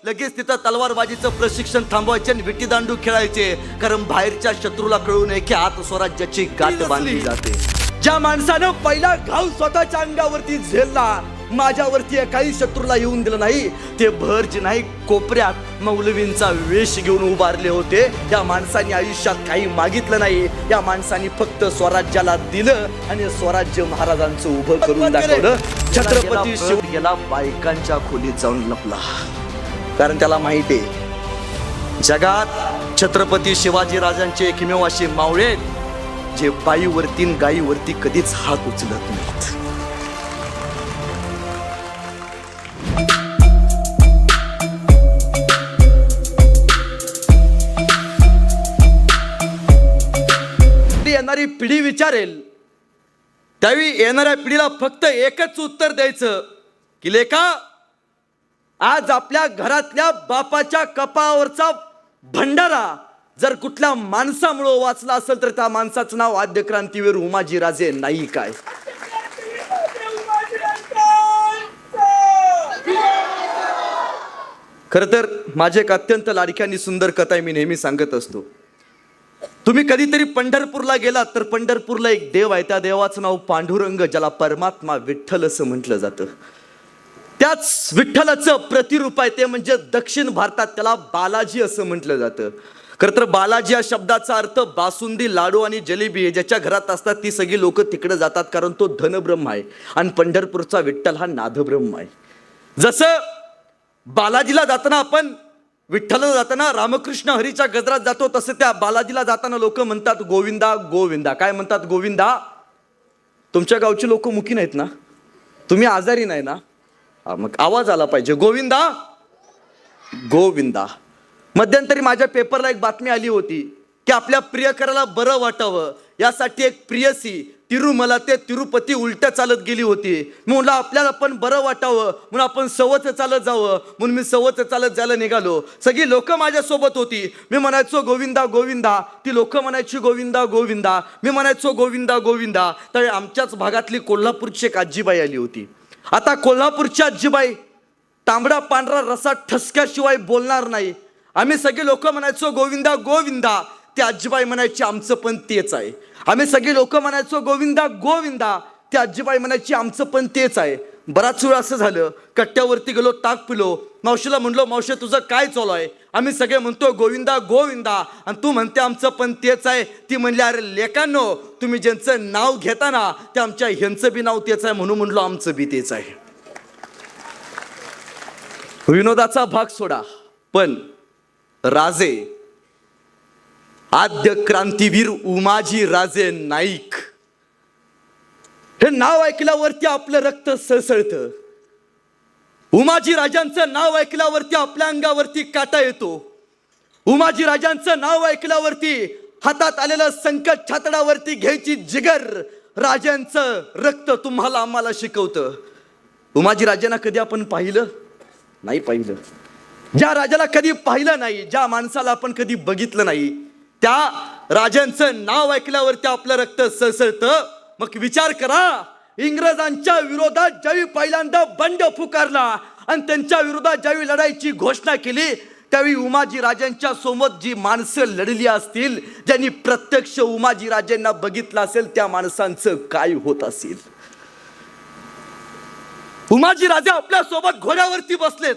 लगेच तिथं तलवारबाजीचं प्रशिक्षण थांबवायचे आणि विटीदांडू खेळायचे, कारण बाहेरच्या शत्रूला कळू नये की आत स्वराज्याची गाठ बांधली जाते. ज्या माणसानं पहिला घाव स्वतःच्या अंगावरती झेलला, माझ्यावरती काही शत्रूला येऊन दिलं नाही, ते भरजी नाही कोपऱ्यात मौलवींचा वेश घेऊन उभारले होते. या माणसाने आयुष्यात काही मागितलं नाही, या माणसाने फक्त स्वराज्याला दिलं आणि स्वराज्य महाराजांचं उभं करून दाखवलं. छत्रपती शिव गेला बायकांच्या खोलीत जाऊन लपला, कारण त्याला माहिती आहे जगात छत्रपती शिवाजी राजांचे एकमेव असे मावळे आहेत जे बाईवरती गायीवरती कधीच हात उचलत नाहीत. येणारी पिढी विचारेल त्यावेळी येणाऱ्या पिढीला फक्त एकच उत्तर द्यायचं की लेका, आज आपल्या घरातल्या बापाच्या कपाळावरचा भंडारा जर कुठल्या माणसामुळे वाचला असेल तर त्या माणसाचं नाव आद्य क्रांतीवीर उमाजी राजे नाही काय. खर तर माझे एक अत्यंत लाडक्या आणि सुंदर कथा मी नेहमी सांगत असतो. तुम्ही कधीतरी पंढरपूरला गेलात तर पंढरपूरला एक देव आहे, त्या देवाचं नाव पांडुरंग, ज्याला परमात्मा विठ्ठल असं म्हटलं जातं. त्याच विठ्ठलाचं प्रतिरूप आहे ते म्हणजे दक्षिण भारतात त्याला बालाजी असं म्हटलं जातं. खरं तर बालाजी या शब्दाचा अर्थ बासुंदी, लाडू आणि जलेबी, ज्याच्या घरात असतात ती सगळी लोक तिकडे जातात, कारण तो धनब्रह्म आहे आणि पंढरपूरचा विठ्ठल हा नादब्रह्म आहे. जसं बालाजीला जाताना आपण विठ्ठल जाताना रामकृष्ण हरीच्या गजरात जातो, तसं त्या बालाजीला जाताना लोक म्हणतात गोविंदा गोविंदा. काय म्हणतात? गोविंदा. तुमच्या गावची लोक मुकी नाहीत ना? तुम्ही आजारी नाही ना? मग आवाज आला पाहिजे, गोविंदा गोविंदा. मध्यंतरी माझ्या पेपरला एक बातमी आली होती की आपल्या प्रियकराला बरं वाटावं यासाठी एक प्रियसी तिरुमला ते तिरुपती उलट्या चालत गेली होती. मी म्हणलं आपल्याला पण बरं वाटावं म्हणून आपण सवत चालत जावं, म्हणून मी सवत चालत जायला निघालो. सगळी लोक माझ्यासोबत होती. मी म्हणायचो गोविंदा गोविंदा, ती लोक म्हणायची गोविंदा गोविंदा, मी म्हणायचो गोविंदा गोविंदा. तर आमच्याच भागातली कोल्हापूरची एक आजीबाई आली होती. आता कोल्हापूरची आजीबाई तांबडा पांढरा रसा ठसक्याशिवाय बोलणार नाही. आम्ही सगळे लोक म्हणायचो गोविंदा गोविंदा, ती आजीबाई म्हणायची आमचं पण तेच आहे. आम्ही सगळे लोक म्हणायचो गोविंदा गोविंदा, ती आजीबाई म्हणायची आमचं पण तेच आहे. बराच वेळ असं झालं, कट्ट्यावरती गेलो, ताक पिलो. मावशीला म्हणलो मावशी तुझं काय चालू आहे? आम्ही सगळे म्हणतो गोविंदा गोविंदा आणि तू म्हणते आमचं पण तेच आहे. ती म्हणली अरे लेकांनो, तुम्ही ज्यांचं नाव घेता ना ते आमच्या ह्यांचं बी नाव तेच आहे, म्हणून म्हणलो आमचं बी तेच आहे. विनोदाचा भाग सोडा, पण राजे आद्य क्रांतीवीर उमाजी राजे नाईक हे नाव ऐकल्यावरती आपलं रक्त सळसळतं. उमाजी राजांचं नाव ऐकल्यावरती आपल्या अंगावरती काटा येतो. उमाजी राजांचं नाव ऐकल्यावरती हातात आलेलं संकट छातडावरती घ्यायची जिगर राजांचं रक्त तुम्हाला आम्हाला शिकवतं. उमाजी राजांना कधी आपण पाहिलं नाही? पाहिलं. ज्या राजाला कधी पाहिलं नाही, ज्या माणसाला आपण कधी बघितलं नाही, त्या राजांचं नाव ऐकल्यावरती आपलं रक्त सळसळतं. मग विचार करा, इंग्रजांच्या विरोधात ज्यावेळी पहिल्यांदा बंड पुकारला आणि त्यांच्या विरोधात ज्यावेळी लढाईची घोषणा केली, त्यावेळी उमाजी राजांच्या सोबत जी माणसं लढली असतील, ज्यांनी प्रत्यक्ष उमाजी राजांना बघितलं असेल, त्या माणसांचं काय होत असेल. उमाजी राजे आपल्या सोबत घोड्यावरती बसलेत,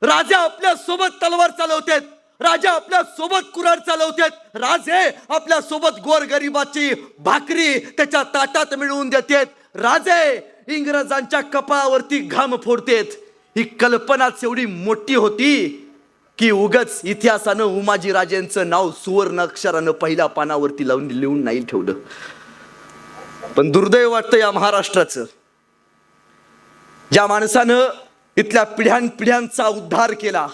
राजा आपल्या सोबत तलवार चालवतात, राजा आपल्या सोबत कुऱ्हाड चालवतात, राजे आपल्या सोबत गोरगरिबाची भाकरी त्याच्या ताटात मिळवून देतात, राजे इंग्रजांच्या कपाळावरती घाम फोडतात. ही कल्पनाच एवढी मोठी होती की उगाच इतिहासानं उमाजी राजेंचं नाव सुवर्ण अक्षरानं पहिल्या पानावरती लिहून नाही ठेवलं. पण दुर्दैव वाटतं या महाराष्ट्राचं, ज्या माणसानं इथल्या पिढ्यानपिढ्यांचा उद्धार केला,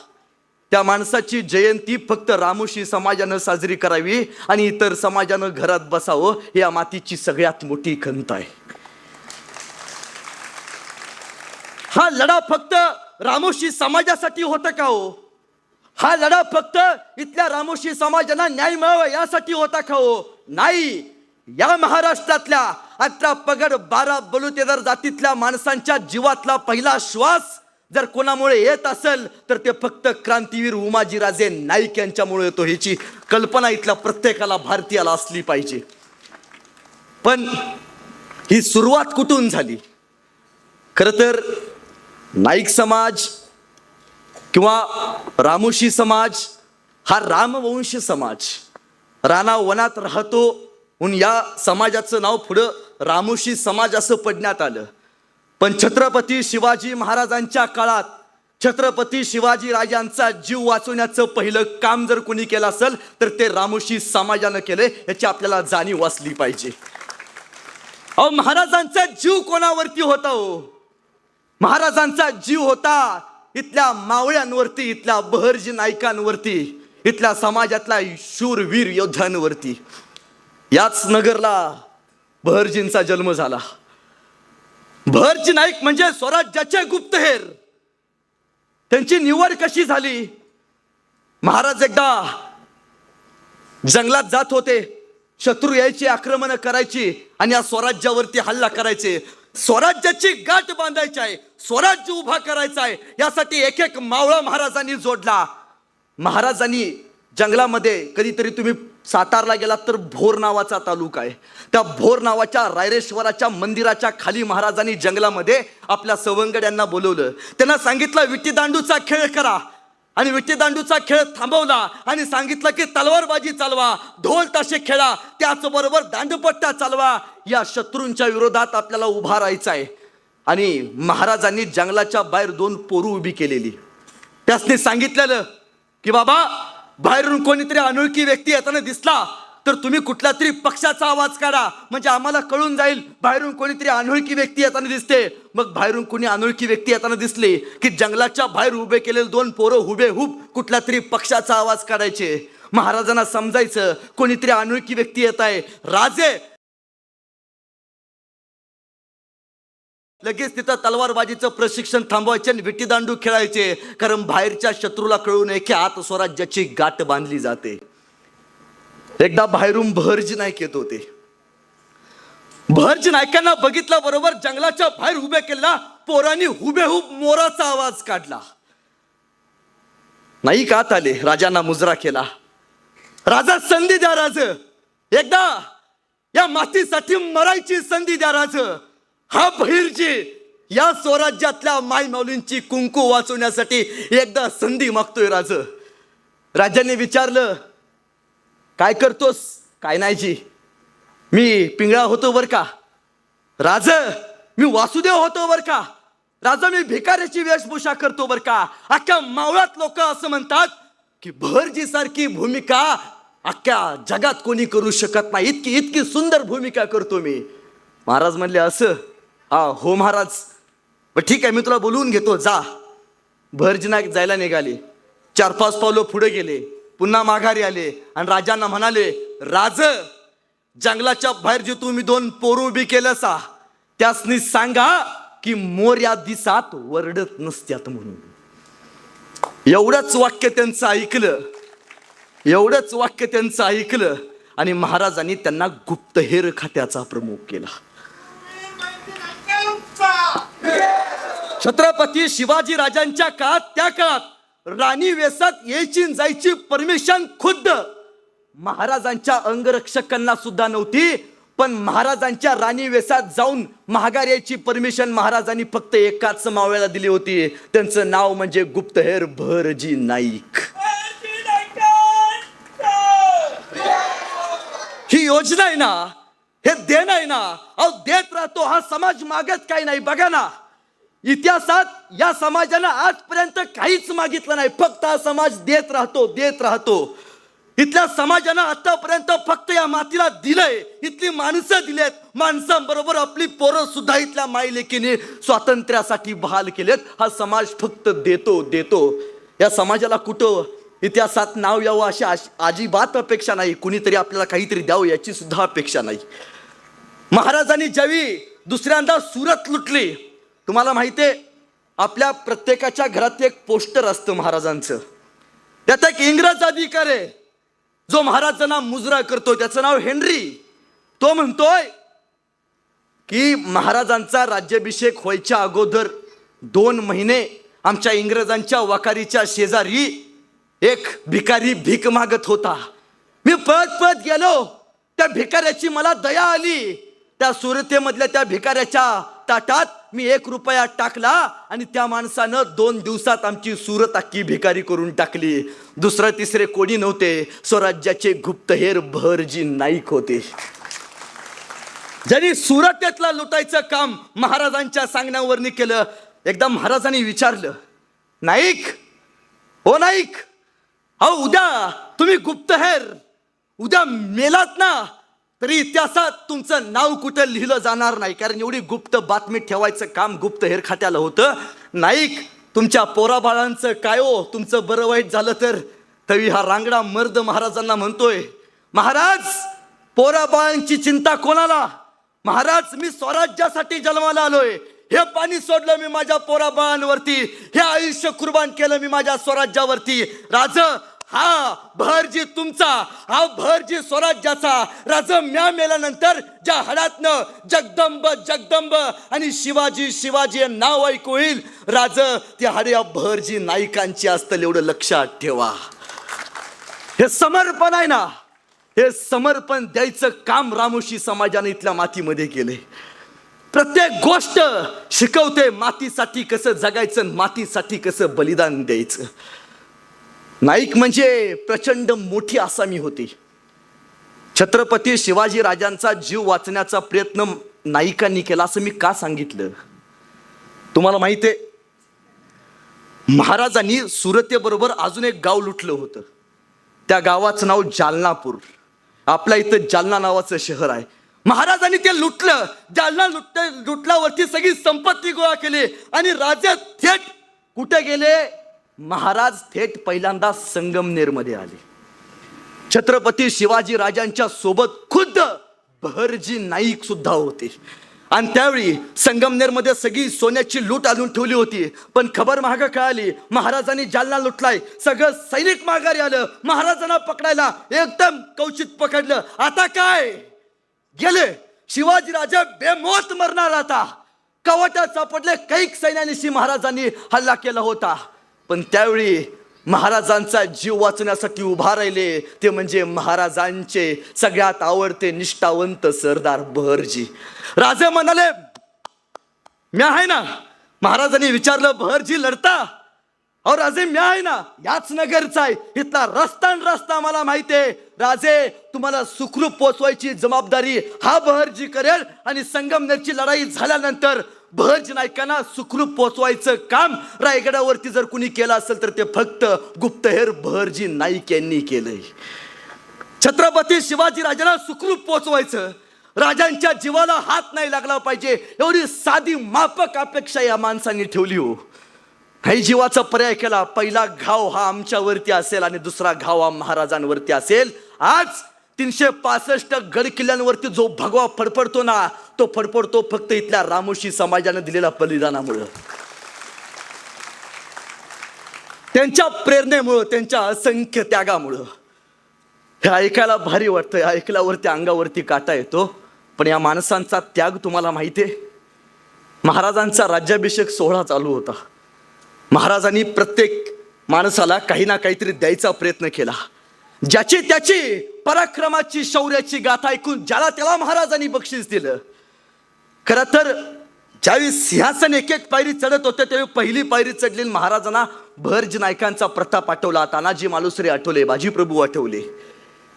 त्या माणसाची जयंती फक्त रामोशी समाजानं साजरी करावी आणि इतर समाजानं घरात बसावं, ही या मातीची सगळ्यात मोठी खंत आहे. हा लढा फक्त रामोशी समाजासाठी होता का हो? हा लढा फक्त इथल्या रामोशी समाजाला न्याय मिळावा यासाठी होता का हो? नाही. या महाराष्ट्रातल्या 18 पगड 12 बलुतेदार जातीतल्या माणसांच्या जीवातला पहिला श्वास जर कोणामुळे येत असेल तर ते फक्त क्रांतीवीर उमाजीराजे नाईक यांच्यामुळे येतो, ह्याची कल्पना इथल्या प्रत्येकाला भारतीयाला असली पाहिजे. पण ही सुरुवात कुठून झाली? खरं तर नाईक समाज किंवा रामोशी समाज हा रामवंश समाज, रानावनात राहतो म्हणून या समाजाचं नाव पुढं रामोशी समाज असं पडण्यात आलं. पण छत्रपती शिवाजी महाराजांच्या काळात छत्रपती शिवाजी राजांचा जीव वाचवण्याचं पहिलं काम जर कोणी केलं असेल तर ते रामोशी समाजानं केले, याची आपल्याला जाणीव असली पाहिजे. अहो, महाराजांचा जीव कोणावरती होता? हो, महाराजांचा जीव होता इथल्या मावळ्यांवरती, इथल्या बहरजी नायकांवरती, इथल्या समाजातल्या शूरवीर योद्ध्यांवरती. याच नगरला बहरजींचा जन्म झाला. बहरजी नाईक म्हणजे स्वराज्याचे गुप्तहेर. त्यांची निवड कशी झाली? महाराज एकदा जंगलात जात होते, शत्रू यायचे, आक्रमण करायची आणि या स्वराज्यावरती हल्ला करायचे. स्वराज्याची गाठ बांधायची आहे, स्वराज्य उभा करायचा आहे, यासाठी एक एक मावळा महाराजांनी जोडला. महाराजांनी जंगलामध्ये, कधीतरी तुम्ही सातारला गेलात तर भोर नावाचा तालुका आहे, त्या भोर नावाच्या रायरेश्वराच्या मंदिराच्या खाली महाराजांनी जंगलामध्ये आपल्या सवंगड्यांना बोलवलं. त्यांना सांगितलं विटीदांडूचा खेळ करा, आणि विटीदांडूचा खेळ थांबवला आणि सांगितलं की तलवारबाजी चालवा, ढोल ताशे खेळा, त्याचबरोबर दांडपट्टा चालवा. या शत्रूंच्या विरोधात आपल्याला उभा राहायचं आहे. आणि महाराजांनी जंगलाच्या बाहेर 2 पोरू उभी केलेली. त्यासनी सांगितलेलं की बाबा, बाहेरून कोणीतरी अनोळखी व्यक्ती येताना दिसला तर तुम्ही कुठल्या तरी पक्षाचा आवाज काढा, म्हणजे आम्हाला कळून जाईल बाहेरून कोणीतरी अनोळखी व्यक्ती येताना दिसते. मग बाहेरून कोणी अनोळखी व्यक्ती येताना दिसली की जंगलाच्या बाहेर उभे केलेले 2 पोरं हुबेहूब कुठल्या तरी पक्षाचा आवाज काढायचे. महाराजांना समजायचं कोणीतरी अनोळखी व्यक्ती येत आहे. राजे लगेच तिथं तलवारबाजीचं प्रशिक्षण थांबवायचे आणि विटीदांडू खेळायचे, कारण बाहेरच्या शत्रूला कळू नये की आत स्वराज्याची गाठ बांधली जाते. एकदा बाहेरून बहरजी नाईक येत होते. बहरजी नायकांना बघितल्या बरोबर जंगलाच्या बाहेर उभे केलेला पोरांनी हुबेहूब मोराचा आवाज काढला. नाईक आत आले, राजांना मुजरा केला. राजा, संधी द्या राज, एकदा या मातीसाठी मरायची संधी द्या राज. हा बहिर्जी या स्वराज्यातल्या मायमाऊलींची कुंकू वाचवण्यासाठी एकदा संधी मागतोय राज. राजांनी विचारलं, काय करतोस? काय नाही जी, मी पिंगळा होतो बर का. राज, मी वासुदेव होतो बर का. राजा, मी भिकाऱ्याची वेशभूषा करतो बर का. अख्ख्या मावळात लोक असं म्हणतात की बहरजी सारखी भूमिका अख्ख्या जगात कोणी करू शकत नाही, इतकी इतकी सुंदर भूमिका करतो मी. महाराज म्हणले, असं? हा, हो महाराज. ठीक आहे, मी तुला बोलवून घेतो, जा. बहरजी नाईक जायला निघाले. 4-5 पावलं पुढे गेले, पुन्हा माघारी आले आणि राजांना म्हणाले, राज, जंगलाच्या बाहेर जे तुम्ही 2 पोरं उभी केलं सा, त्यासनी सांगा की मोर या दिसात वरडत नसत्यात म्हणून. एवढंच वाक्य त्यांचं ऐकलं, एवढंच वाक्य त्यांचं ऐकलं आणि महाराजांनी त्यांना गुप्तहेर खात्याचा प्रमुख केला. छत्रपती शिवाजी राजांच्या काळात, त्या काळात राणी वेसात यायची जायची परमिशन खुद्द महाराजांच्या अंगरक्षकांना सुद्धा नव्हती. पण महाराजांच्या राणी वेसात जाऊन महागार यायची परमिशन महाराजांनी फक्त एकाच मावळ्याला दिली होती. त्यांचं नाव म्हणजे गुप्तहेर बहरजी नाईक. ही योजना आहे ना, हे देण आहे ना, अहो देत राहतो हा समाज, मागत काही नाही. बघा ना, इतिहासात या समाजानं आजपर्यंत काहीच मागितलं नाही, फक्त हा समाज देत राहतो, देत राहतो. इथल्या समाजानं आतापर्यंत फक्त या मातीला दिलंय, इथली माणसं दिलेत, माणसांबरोबर आपली पोरं सुद्धा इथल्या माईलेकीने स्वातंत्र्यासाठी बहाल केलेत. हा समाज फक्त देतो देतो. या समाजाला कुठं इतिहासात नाव यावं अशी अजिबात अपेक्षा नाही. कुणीतरी आपल्याला काहीतरी द्यावं याची सुद्धा अपेक्षा नाही. महाराजांनी ज्यावेळी दुसऱ्यांदा सुरत लुटली, तुम्हाला माहिती आहे, आपल्या प्रत्येकाच्या घरात एक पोस्टर असतं महाराजांचं. त्यात एक इंग्रज अधिकारी आहे जो महाराजांना मुजरा करतो, त्याचं नाव हेनरी. तो म्हणतोय की महाराजांचा राज्याभिषेक व्हायच्या अगोदर 2 महिने आमच्या इंग्रजांच्या वकारीच्या शेजारी एक भिकारी भीक मागत होता. मी पळत पळत गेलो. त्या भिकाऱ्याची मला दया आली. त्या सुरतेमधल्या त्या भिकाऱ्याच्या ताटात मी 1 रुपया टाकला आणि त्या माणसानं 2 दिवसात आमची सुरत अख्खी भिकारी करून टाकली. दुसरे तिसरे कोणी नव्हते, स्वराज्याचे गुप्तहेर बहरजी नाईक होते. ज्यांनी सुरतेतला लुटायचं काम महाराजांच्या सांगण्यावरनी केलं. एकदा महाराजांनी विचारलं, नाईक, हो नाईक, अहो उद्या तुम्ही गुप्तहेर, उद्या मेलात ना तरी इतिहासात तुमचं नाव कुठं लिहिलं जाणार नाही, कारण एवढी गुप्त बातमी ठेवायचं काम गुप्तहेर खात्याला होतं. नाईक, तुमच्या पोराबाळांचं काय हो, तुमचं बरं वाईट झालं तर. तरी हा रांगडा मर्द महाराजांना म्हणतोय, महाराज पोराबाळांची चिंता कोणाला? महाराज, मी स्वराज्यासाठी जन्माला आलोय. हे पाणी सोडलं मी माझ्या पोराबाळांवरती, हे आयुष्य कुर्बान केलं मी माझ्या स्वराज्यावरती. राज, हा बहरजी तुमचा, हा बहरजी स्वराज्याचा. राज, म्या मेल्यानंतर ज्या हडातनं जगदंब जगदंब आणि शिवाजी शिवाजी नाव ऐकू येईल, राज, ते हाडे या बहरजी नाईकांची असतील, एवढं लक्षात ठेवा. हे समर्पण आहे ना, हे समर्पण द्यायचं काम रामोशी समाजाने इथल्या मातीमध्ये केले. प्रत्येक गोष्ट शिकवते मातीसाठी कसं जगायचं, मातीसाठी कसं बलिदान द्यायचं. नाईक म्हणजे प्रचंड मोठी आसामी होती. छत्रपती शिवाजी राजांचा जीव वाचण्याचा प्रयत्न नाईकांनी केला असं मी का सांगितलं? तुम्हाला माहिती आहे, महाराजांनी सुरतेबरोबर अजून एक गाव लुटलं होतं. त्या गावाचं नाव जालनापूर. आपल्या इथं जालना नावाचं शहर आहे. महाराजांनी ते लुटलं. जालना लुटल्यावरती सगळी संपत्ती गोळा केली आणि राजा थेट कुठे गेले? महाराज थेट पहिल्यांदा संगमनेरमध्ये आले. छत्रपती शिवाजी राजांच्या सोबत खुद्द बहरजी नाईक सुद्धा होते. आणि त्यावेळी संगमनेरमध्ये सगळी सोन्याची लूट आणून ठेवली होती. पण खबर महाग कळाली, महाराजांनी जालना लुटलाय. सगळं सैनिक माघारी आलं. महाराजांना पकडायला एकदम कवचित पकडलं. आता काय? गेले. शिवाजी राजा बेमौत मरणार आता. कवाटात सापडले. कैक सैन्यानिशी महाराजांनी हल्ला केला होता. पण त्यावेळी महाराजांचा जीव वाचण्यासाठी उभा राहिले ते म्हणजे महाराजांचे सगळ्यात आवडते निष्ठावंत सरदार बहरजी. राजे म्हणाले, मी आहे ना. महाराजांनी विचारलं, बहरजी लढता? अहो राजे, मी आहे ना, याच नगरचा आहे. इथला रस्ता मला माहिती आहे. राजे, तुम्हाला सुखरूप पोचवायची जबाबदारी हा बहरजी करेल. आणि संगमनेरची लढाई झाल्यानंतर बहरजी नाईकांना सुखरूप पोचवायचं काम रायगडावरती जर कुणी केलं असेल तर ते फक्त गुप्तहेर बहरजी नाईक यांनी केलंय. छत्रपती शिवाजी राजाला सुखरूप पोचवायचं, राजांच्या जीवाला हात नाही लागला पाहिजे, एवढी साधी माफक अपेक्षा या माणसांनी ठेवली हो. काही जीवाचा पर्याय केला. पहिला घाव हा आमच्यावरती असेल आणि दुसरा घाव हा महाराजांवरती असेल. आज 365 गड किल्ल्यांवरती जो भगवा फडफडतो ना, तो फडफडतो फक्त इथल्या रामोशी समाजाने दिलेल्या बलिदानामुळं, त्यांच्या प्रेरणेमुळं, त्यांच्या असंख्य त्यागामुळं. हे ऐकायला भारी वाटतं, ऐकल्यावरती अंगावरती काटा येतो. पण या माणसांचा त्याग तुम्हाला माहिती आहे? महाराजांचा राज्याभिषेक सोहळा चालू होता. महाराजांनी प्रत्येक माणसाला काही ना काहीतरी द्यायचा प्रयत्न केला. ज्याची त्याची पराक्रमाची शौर्याची गाथा ऐकून ज्याला त्याला महाराजांनी बक्षीस दिलं. खरं तर ज्यावेळी सिंहासन एक एक पायरी चढत होते त्यावेळी पहिली पायरी चढलेली महाराजांना बहरजी नाईकांचा प्रताप आठवला. तानाजी मालुसरे आठवले, बाजीप्रभू आठवले.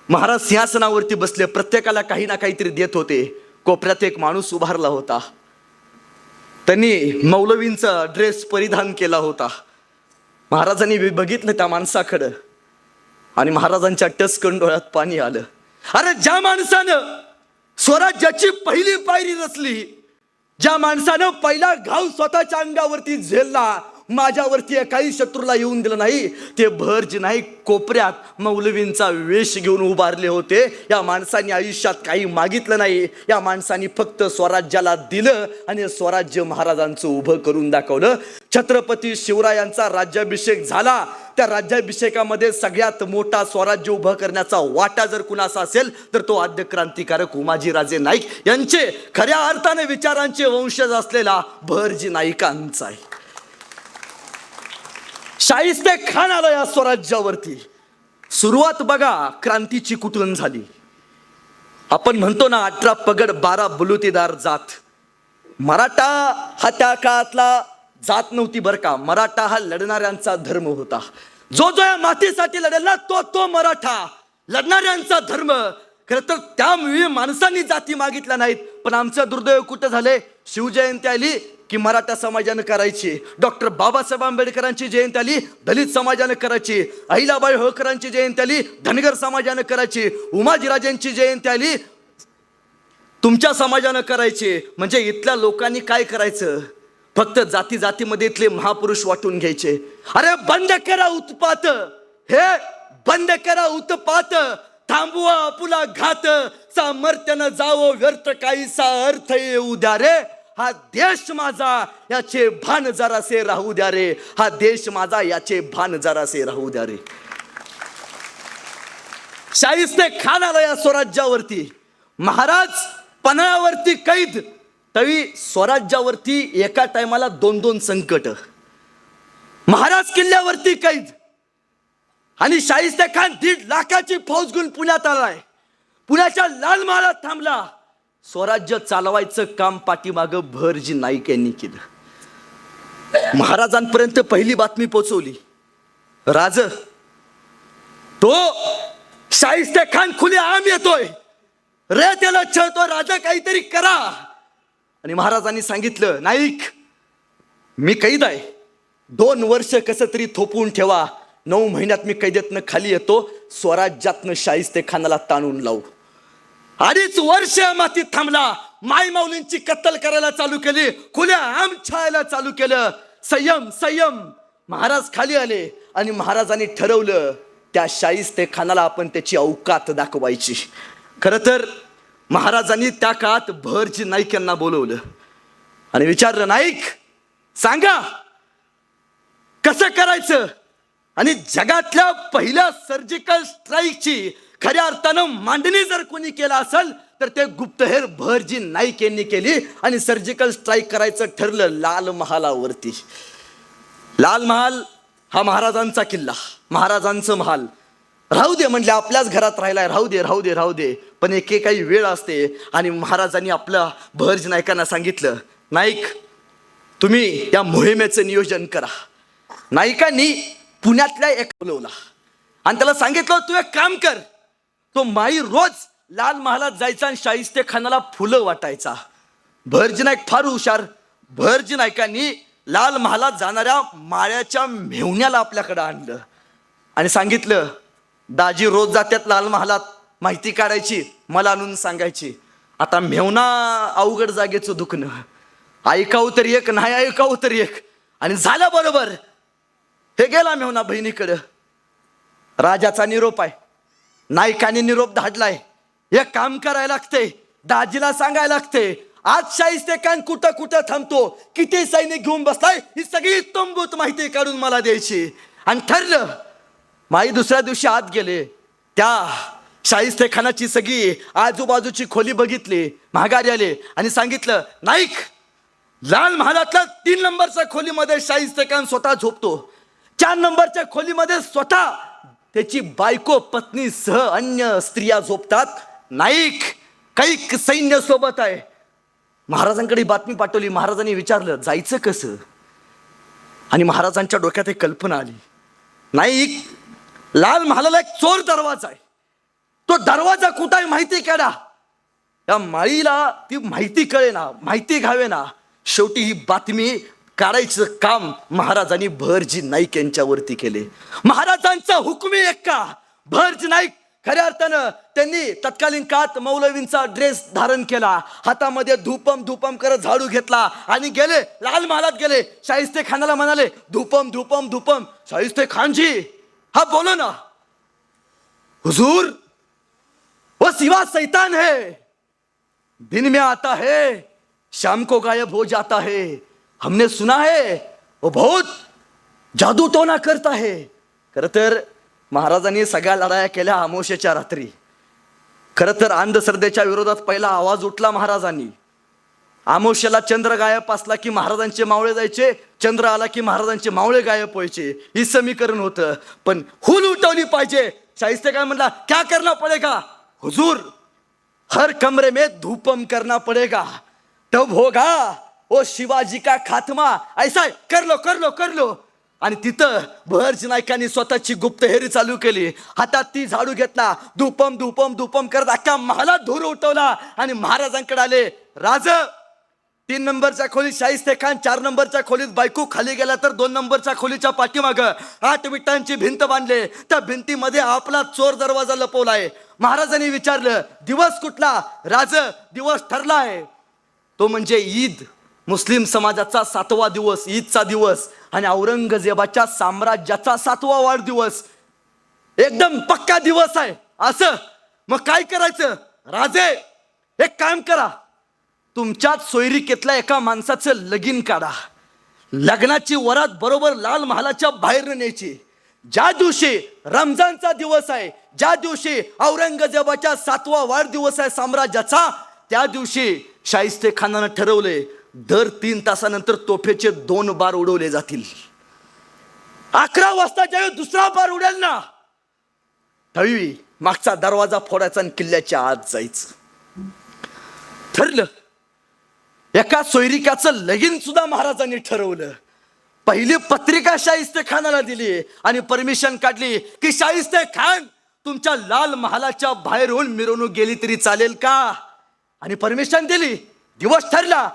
महाराज सिंहासनावरती बसले, प्रत्येकाला काही ना काहीतरी देत होते. कोपऱ्यात एक माणूस उभारला होता. त्यांनी मौलवींचा ड्रेस परिधान केला होता. महाराजांनी बघितलं त्या माणसाकडं आणि महाराजांच्या टचकन डोळ्यात पाणी आलं. अरे, ज्या माणसानं स्वराज्याची पहिली पायरी रचली, ज्या माणसानं पहिला घाव स्वतःच्या अंगावरती झेलला, माझ्यावरती काही शत्रूला येऊन दिलं नाही, ते बहरजी नाईक कोपऱ्यात मौलवींचा वेश घेऊन उभारले होते. या माणसाने आयुष्यात काही मागितलं नाही. या माणसाने फक्त स्वराज्याला दिलं आणि स्वराज्य महाराजांचं उभं करून दाखवलं. छत्रपती शिवरायांचा राज्याभिषेक झाला. त्या राज्याभिषेकामध्ये सगळ्यात मोठा स्वराज्य उभं करण्याचा वाटा जर कुणाचा असेल तर तो आद्य क्रांतिकारक उमाजीराजे नाईक यांचे खऱ्या अर्थाने विचारांचे वंशज असलेला बहरजी नाईकांचा आहे. शाहिस्ते खान आला या स्वराज्यावरती. सुरुवात बघा क्रांतीची कुठून झाली. आपण म्हणतो ना 18 पगड 12 बुलुतेदार जात. मराठा हा त्या काळातला जात नव्हती बरं का. मराठा हा लढणाऱ्यांचा धर्म होता. जो जो या मातीसाठी लढेल ना तो मराठा. लढणाऱ्यांचा धर्म. खरं तर त्यामुळे माणसांनी जाती मागितल्या नाहीत. पण आमचं दुर्दैव कुठं झाले. शिवजयंती आली की मराठा समाजानं करायची. डॉक्टर बाबासाहेब आंबेडकरांची जयंती आली दलित समाजानं करायची. अहिल्याबाई होळकरांची जयंती आली धनगर समाजानं करायची. उमाजीराजेंची जयंती आली तुमच्या समाजानं करायची. म्हणजे इथल्या लोकांनी काय करायचं. फक्त जाती जातीमध्ये इथले महापुरुष वाटून घ्यायचे. अरे बंद करा उत्पात. हे बंद करा उत्पात. थांबवा आपुला घात. सामर्थ्यानं जावं व्यर्थ काहीसा अर्थ येऊ द्या रे. हा देश माझा याचे भान जरासे राहू द्या रे. हा देश माझा याचे भान जरासे राहू द्या रे. शाहिस्ते खान आला या स्वराज्यावरती. महाराज पन्हाळ्यावरती कैद. तरी स्वराज्यावरती एका टायमाला 2-2 संकट. महाराज किल्ल्यावरती कैद. आणि शाहिस्ते खान 1.5 लाखाची फौज घेऊन पुण्यात आलाय. पुण्याच्या लाल महालात थांबला. स्वराज्य चालवायचं काम पाठीमागं भरजी नाईक यांनी केलं. महाराजांपर्यंत पहिली बातमी पोहोचवली. राज तो शाहिस्ते खान खुले आम येतोय रे. त्याला छळतो. राजा काहीतरी करा. आणि महाराजांनी सांगितलं नाईक मी कैद आहे. 2 वर्ष कसं तरी थोपवून ठेवा. 9 महिन्यात मी कैदेतनं खाली येतो. स्वराज्यातनं शाहिस्ते खानाला ताणून लावू. 2.5 वर्ष मातीत थांबला. माय माऊलींची कत्तल करायला चालू केली. खुल्या आम छायला चालू केलं. संयम संयम. महाराज खाली आले आणि महाराजांनी ठरवलं त्या शाहिस्ते खानाला आपण त्याची औकात दाखवायची. खरं तर महाराजांनी त्या काळात भरजी नाईक यांना बोलवलं आणि विचारलं नाईक सांगा कसं करायचं. आणि जगातल्या पहिल्या सर्जिकल स्ट्राईकची खऱ्या अर्थानं मांडणी जर कोणी केला असेल तर ते गुप्तहेर भरजी नाईक यांनी केली. आणि सर्जिकल स्ट्राईक करायचं ठरलं लाल महालावरती. लाल महाल हा महाराजांचा किल्ला. महाराजांचं महाल. राहू दे म्हणले आपल्याच घरात राहिलाय. राहू दे राहू दे राहू दे. पण एक काही वेळ असते. आणि महाराजांनी आपल्या भरजी नाईकांना सांगितलं नाईक तुम्ही या मोहिमेचं नियोजन करा. नाईकांनी पुण्यातल्या एक बोलवला आणि त्याला सांगितलं तू एक काम कर. तो माई रोज लाल महालात जायचा आणि शाहिस्ते खानाला फुलं वाटायचा. भरजी नाईक फार हुशार. भरजी नाईकांनी लाल महालात जाणाऱ्या माळ्याच्या मेहुण्याला आपल्याकडे आणलं आणि सांगितलं दाजी रोज जात्यात लाल महालात माहिती काढायची मला आणून सांगायची. आता मेहुणा अवघड जागेचं दुखणं. ऐकावं तरी एक नाही ऐकावं तरी एक. आणि झालं बरोबर. हे गेला मेहुणा बहिणीकडं. राजाचा निरोप आहे. नाईकाने निरोप धाडलाय. एक काम करायला लागते. दाजीला सांगायला लागते आज शाहिस्ते खान कुठं कुठं थांबतो किती सैनिक घेऊन बसलाय ही सगळी तंबूत माहिती काढून मला द्यायची. आणि ठरलं. माई दुसऱ्या दिवशी आत गेले. त्या शाहिस्ते खानाची सगळी आजूबाजूची खोली बघितली. माघारी आले आणि सांगितलं नाईक लाल महालातल्या 3 नंबरच्या खोलीमध्ये शाहिस्ते खान स्वतः झोपतो. 4 नंबरच्या खोलीमध्ये स्वतः त्याची बायको पत्नी सह अन्य स्त्रिया झोपतात. नाईक काही सैन्य सोबत आहे. महाराजांकडे बातमी पाठवली. महाराजांनी विचारलं जायचं कसं. आणि महाराजांच्या डोक्यात एक कल्पना आली. नाईक लाल महालाला एक चोर दरवाजा आहे. तो दरवाजा कुठं आहे माहिती काढा. या माळीला ती माहिती कळे ना माहिती घ्यावे ना. शेवटी ही बातमी काढायचं काम महाराजांनी भरजी नाईक यांच्यावरती केले. महाराजांचा हुकुमी एक्का भरजी नाईक खऱ्या अर्थानं त्यांनी तत्कालीन काळात मौलवींचा ड्रेस धारण केला. हातामध्ये धूपम करत झाडू घेतला आणि गेले लाल महालात गेले. शाहिस्ते खानाला म्हणाले धूपम. शाहिस्ते खानजी हा बोलो ना. हुजूर वो सिवा शैतान है. दिन में आता है शाम को गायब हो जाता है. हमने सुना है वो बहुत जादू टोना करता है. खरं तर महाराजांनी सगळ्या लढाया केल्या अमावस्येच्या रात्री. खरं तर अंधश्रद्धेच्या विरोधात पहिला आवाज उठला महाराजांनी. आमोशेला चंद्र गायब असला की महाराजांचे मावळे जायचे, चंद्र आला की महाराजांचे मावळे गायब व्हायचे. ही समीकरण होतं. पण हुल उठवली पाहिजे. शाहिस्ते काय म्हणला, क्या करना पडेगा हुजूर, हर कमरे में धूपम करना पडेगा, तब होगा ओ शिवाजी का खात्मा. ऐसा कर लो. आणि तिथं बहरजी नाईकांनी स्वतःची गुप्तहेरी चालू केली. हातात ती झाडू घेतला, धूपम करत अख्ख्या महालात धूर उठवला आणि महाराजांकडे आले. राज 3 नंबरच्या खोलीत शाहिस्ते खान, 4 नंबरच्या खोलीत बायको, खाली गेला तर 2 नंबरच्या खोलीच्या पाठीमाग 8 विटांची भिंत बांधले. त्या भिंतीमध्ये आपला चोर दरवाजा लपवलाय. महाराजांनी विचारलं, दिवस कुठला? राज, दिवस ठरलाय, तो म्हणजे ईद, मुस्लिम समाजाचा 7वा दिवस, ईदचा दिवस आणि औरंगजेबाच्या साम्राज्याचा 7वा वाढदिवस. एकदम पक्का दिवस आहे. असं मग काय करायचं? राजे, एक काम करा, तुमच्याच सोयरिकेतल्या एका माणसाचं लगीन काढा. लग्नाची वरात बरोबर लाल महालाच्या बाहेर न्यायची. ज्या दिवशी रमजानचा दिवस आहे, ज्या दिवशी औरंगजेबाच्या 7वा वाढदिवस आहे साम्राज्याचा, त्या दिवशी शाहिस्ते खानानं ठरवले दर 3 तासानंतर तोफेचे 2 बार उडवले जातील. 11 वाजता ज्यावेळी दुसरा बार उडेल ना, त्यावेळी मागचा दरवाजा फोडायचा आणि किल्ल्याच्या आत जायचं. ठरलं. एका सोयरिकाचं लगीन सुद्धा महाराजांनी ठरवलं. पहिली पत्रिका शाहिस्ते खानाला दिली आणि परमिशन काढली की शाहिस्ते खान, तुमच्या लाल महालाच्या बाहेरून मिरवणूक गेली तरी चालेल का? आणि परमिशन दिली. दिवस ठरला.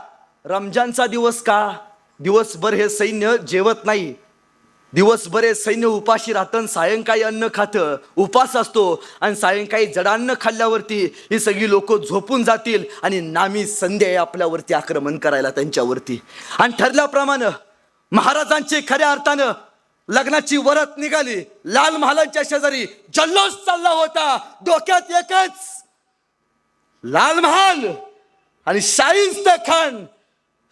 रमजानचा दिवस का? दिवसभर हे सैन्य जेवत नाही, दिवसभर हे सैन्य उपाशी राहतं, सायंकाळी अन्न खातं, उपास असतो आणि सायंकाळी जडान्न खाल्ल्यावरती ही सगळी लोक झोपून जातील आणि नामी संध्या आहे आपल्यावरती आक्रमण करायला त्यांच्यावरती. आणि ठरल्याप्रमाणे महाराजांची खऱ्या अर्थानं लग्नाची वरात निघाली. लाल महालांच्या शेजारी जल्लोष चालला होता. डोक्यात एकच, लाल महाल आणि शाहिस्ते खान.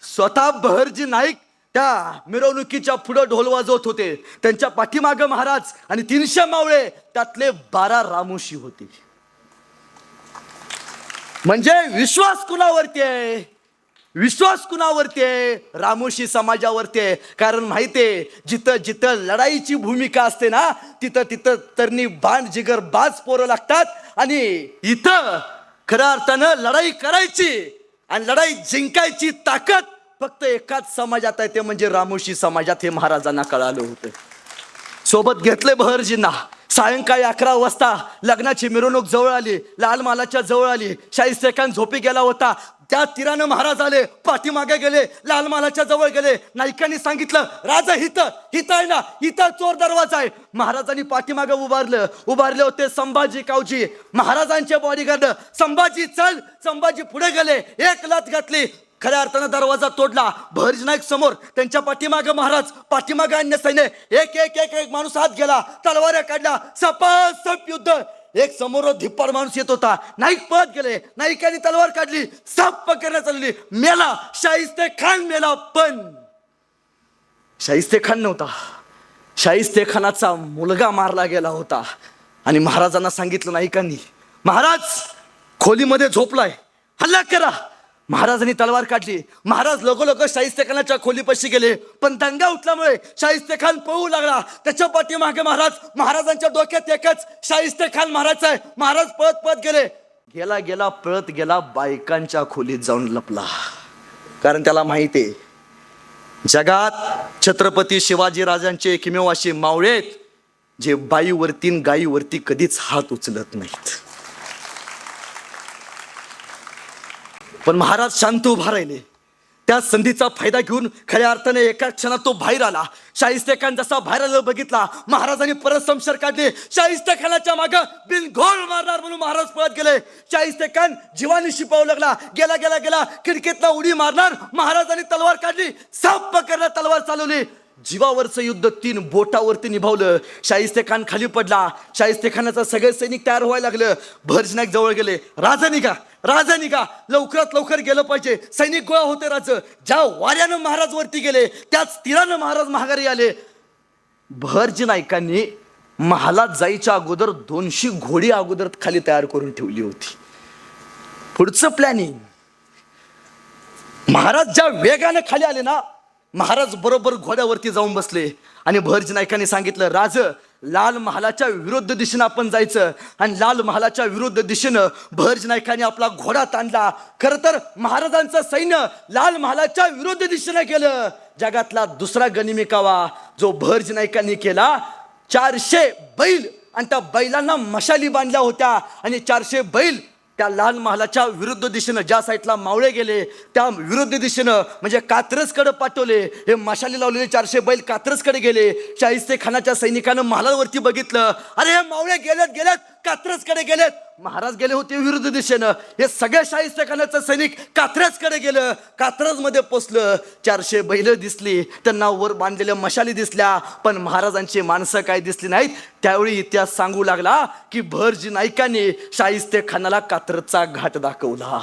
स्वतः बहरजी नाईक त्या मिरवणुकीच्या पुढे ढोल वाजवत होते. त्यांच्या पाठीमाग महाराज आणि 300 मावळे, त्यातले 12 रामोशी होते. म्हणजे विश्वास कुणावरती आहे? विश्वास कुणावरती आहे? रामोशी समाजावरती आहे. कारण माहितीये, जिथं जिथं लढाईची भूमिका असते ना, तिथं तिथं तरणी बाण जिगर बाज पोरं लागतात. आणि इथं खऱ्या अर्थानं लढाई करायची आणि लढाई जिंकायची ताकद फक्त एकाच समाजात आहे, ते म्हणजे रामोशी समाजात. हे महाराजांना कळालं होतं. सोबत घेतले बहरजींना. सायंकाळी 11 वाजता लग्नाची मिरवणूक जवळ आली, लाल महालाच्या जवळ आली. शाहिस्ते खान झोपी गेला होता. त्या तीरानं महाराज आले, पाठीमागे गेले, लाल महालाच्या जवळ गेले. नाईकांनी सांगितलं, राजा हिथं आहे ना, इथं चोर दरवाजा आहे. महाराजांनी पाठीमागे उभारले होते संभाजी कावजी, महाराजांचे बॉडीगार्ड. संभाजी चल, संभाजी पुढे गेले, एक लाथ घातली, खऱ्या अर्थानं दरवाजा तोडला. बहरजी नाईक समोर, त्यांच्या पाठीमागे महाराज, पाठीमागे अन्य सैन्य. एक एक एक एक माणूस हात गेला, तलवाऱ्या काढल्या, सपासप युद्ध. एक समोर धिप्पाड माणूस येत होता, नाईक पळत गेले, नाईकांनी तलवार काढली, साप पकडण्यात चालली, मेला. शाहिस्ते खान मेला. पण शाहिस्ते खान नव्हता, शाहिस्ते खानाचा मुलगा मारला गेला होता. आणि महाराजांना सांगितलं नाईकांनी, महाराज खोलीमध्ये झोपलाय, हल्ला करा. महाराजांनी तलवार काढली. महाराज लोक शाहिस्ते खानाच्या खोलीपाशी गेले. पण दंगा उठल्यामुळे शाहिस्ते खान पळू लागला. त्याच्या पाठीमागे महाराजांच्या डोक्यात एकच, शाहिस्ते खान मारायचा आहे. महाराज पळत पळत गेला पळत गेला, बायकांच्या खोलीत जाऊन लपला. कारण त्याला माहिती आहे, जगात छत्रपती शिवाजी राजांचे एकमेव असे मावळे जे बाईवरती गाईवरती कधीच हात उचलत नाहीत. पण महाराज शांत उभा राहिले. त्या संधीचा फायदा घेऊन खऱ्या अर्थाने एका क्षणात तो बाहेर आला. शाहिस्ते खान जसा बाहेर आला बघितला, महाराजांनी परत समशेर काढले. शाहिस्ते खानाच्या मागे बिनघोळ मारणार म्हणून महाराज पळत गेले. शाहिस्ते खान जीवानी शिपावू लागला. गेला खिडकीतला उडी मारणार. महाराजांनी तलवार काढली, साप पकडला, तलवार चालवली. जीवावरचं युद्ध 3 बोटावरती निभावलं. शाहिस्ते खान खाली पडला. शाहिस्ते खानाचा सगळे सैनिक तयार व्हायला लागलं. बहरजी नाईक जवळ गेले, राजा निघा, लवकरात लवकर गेलं पाहिजे. सैनिक गोळा होते. राजा ज्या वाऱ्यानं महाराज वरती गेले, त्याच तीरानं महाराज माघारी आले. बहरजी नाईकांनी महालात जायच्या अगोदर 200 घोडी अगोदर खाली तयार करून ठेवली होती. पुढचं प्लॅनिंग, महाराज ज्या वेगाने खाली आले ना, महाराज बरोबर घोड्यावरती जाऊन बसले आणि बहरजी नाईकांनी सांगितलं, राज, लाल महालाच्या विरुद्ध दिशेनं आपण जायचं. आणि लाल महालाच्या विरुद्ध दिशेनं बहरजी नाईकांनी आपला घोडा ताणला. खरं तर महाराजांचं सैन्य लाल महालाच्या विरुद्ध दिशेनं गेलं. जगातला दुसरा गनिमिकावा जो बहरजी नाईकांनी केला, 400 बैल आणि त्या बैलांना मशाली बांधल्या होत्या आणि 400 बैल त्या लाल महालाच्या विरुद्ध दिशेनं, ज्या साईडला मावळे गेले त्या विरुद्ध दिशेनं म्हणजे कात्रजकडे पाठवले. हे मशाली लावलेले 400 बैल कात्रजकडे गेले. शाहिस्ते खानाच्या सैनिकानं महालावरती बघितलं, अरे हे मावळे गेलेत कात्रजकडे गेलेत. महाराज गेले होते विरुद्ध दिशेनं. हे सगळे शाहिस्ते खानाचं सैनिक कात्रजकडे गेलं. कात्रजमध्ये पोचलं. 400 बैल दिसली, त्यांना वर बांधलेल्या मशाली दिसल्या, पण महाराजांची माणसं काय दिसली नाहीत. त्यावेळी इतिहास सांगू लागला की बहरजी नाईकांनी शाहिस्ते खानाला कात्रजचा घाट दाखवला.